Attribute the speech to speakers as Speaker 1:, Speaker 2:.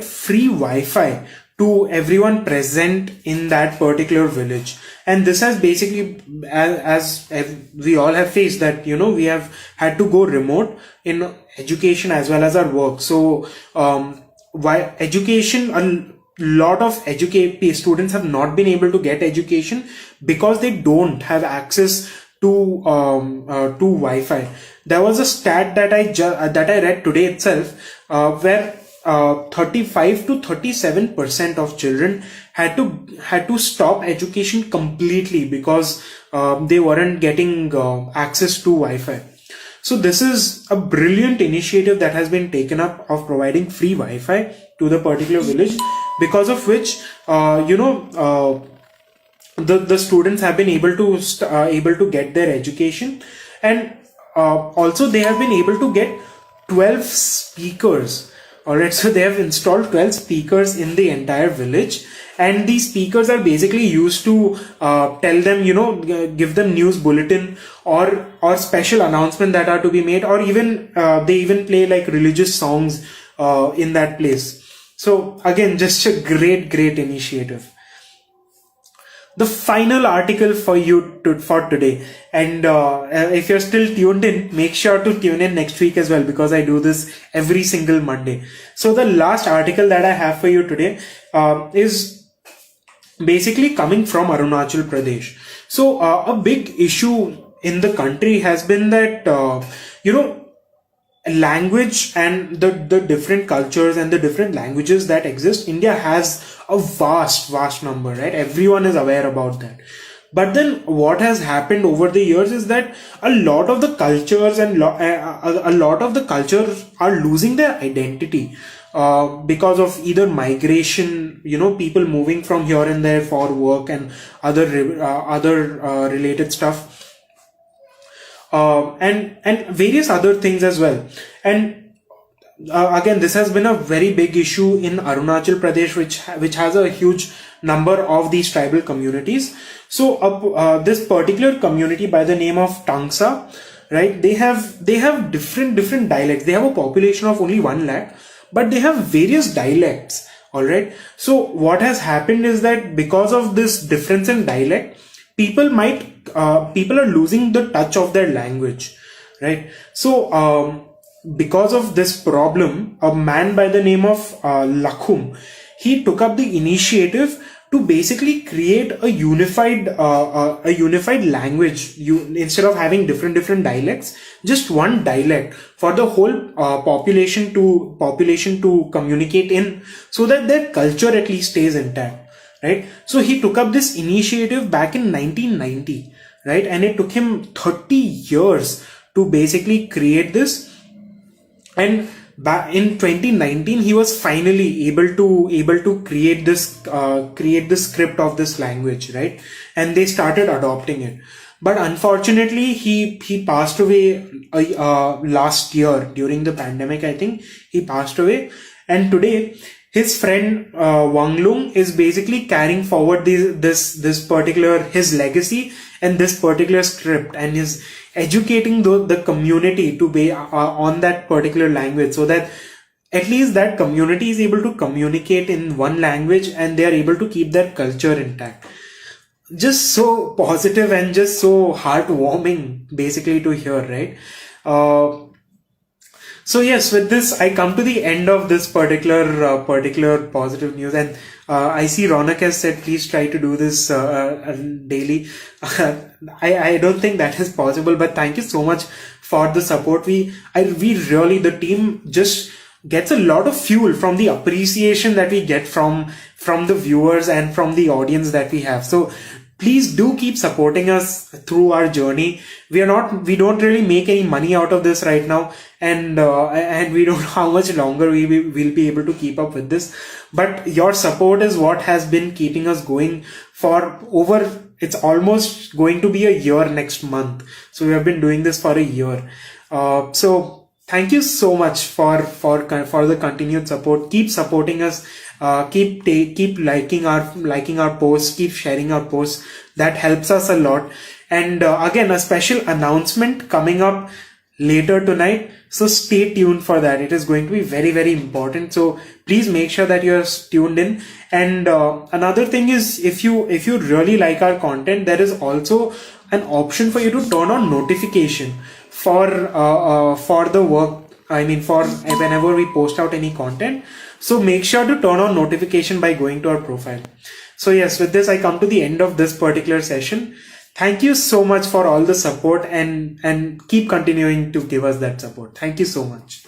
Speaker 1: free Wi-Fi to everyone present in that particular village. And this has basically, as we all have faced that, we have had to go remote in education as well as our work. So why education, a lot of students have not been able to get education because they don't have access to Wi-Fi. There was a stat that I read today itself, where 35 to 37% of children had to stop education completely because they weren't getting access to Wi-Fi. So this is a brilliant initiative that has been taken up of providing free Wi-Fi to the particular village, because of which the students have been able to get their education, and also they have been able to get 12 speakers. Alright, so they have installed 12 speakers in the entire village, and these speakers are basically used to tell them, give them news bulletin or special announcement that are to be made, or even they even play like religious songs in that place. So again, just a great initiative. The final article for you for today, and if you're still tuned in, make sure to tune in next week as well, because I do this every single Monday. So the last article that I have for you today is basically coming from Arunachal Pradesh. So a big issue in the country has been that language and the different cultures and the different languages that exist. India has a vast number, right? Everyone is aware about that. But then what has happened over the years is that a lot of the cultures and a lot of the cultures are losing their identity because of either migration, people moving from here and there for work and other related stuff. And various other things as well. And again, this has been a very big issue in Arunachal Pradesh, which has a huge number of these tribal communities. So this particular community by the name of Tangsa, right? They have different dialects. They have a population of only 1 lakh, but they have various dialects. All right. So what has happened is that because of this difference in dialect, people are losing the touch of their language, right? So because of this problem, a man by the name of Lakhum, he took up the initiative to basically create a unified language. Instead of having different dialects, just one dialect for the whole population to communicate in, so that their culture at least stays intact. Right? So he took up this initiative back in 1990, right? And it took him 30 years to basically create this. And in 2019, he was finally able to create this script of this language, right? And they started adopting it. But unfortunately, he passed away last year during the pandemic. I think he passed away, and today his friend Wanglung is basically carrying forward this particular his legacy and this particular script, and is educating the community to be on that particular language, so that at least that community is able to communicate in one language and they are able to keep their culture intact. Just so positive and just so heartwarming basically to hear, right? So yes, with this, I come to the end of this particular positive news, and I see Ronak has said, please try to do this daily. I don't think that is possible, but thank you so much for the support. We really, the team just gets a lot of fuel from the appreciation that we get from the viewers and from the audience that we have. So please do keep supporting us through our journey. We don't really make any money out of this right now, and we don't know how much longer we'll be able to keep up with this. But your support is what has been keeping us going for over, it's almost going to be a year next month. So we have been doing this for a year. So thank you so much for the continued support. Keep supporting us. Keep liking our posts, keep sharing our posts. That helps us a lot. And again, a special announcement coming up later tonight. So stay tuned for that. It is going to be very, very important. So please make sure that you're tuned in. And another thing is, if you really like our content, there is also an option for you to turn on notification for the work. I mean, for whenever we post out any content. So make sure to turn on notification by going to our profile. So yes, with this, I come to the end of this particular session. Thank you so much for all the support, and keep continuing to give us that support. Thank you so much.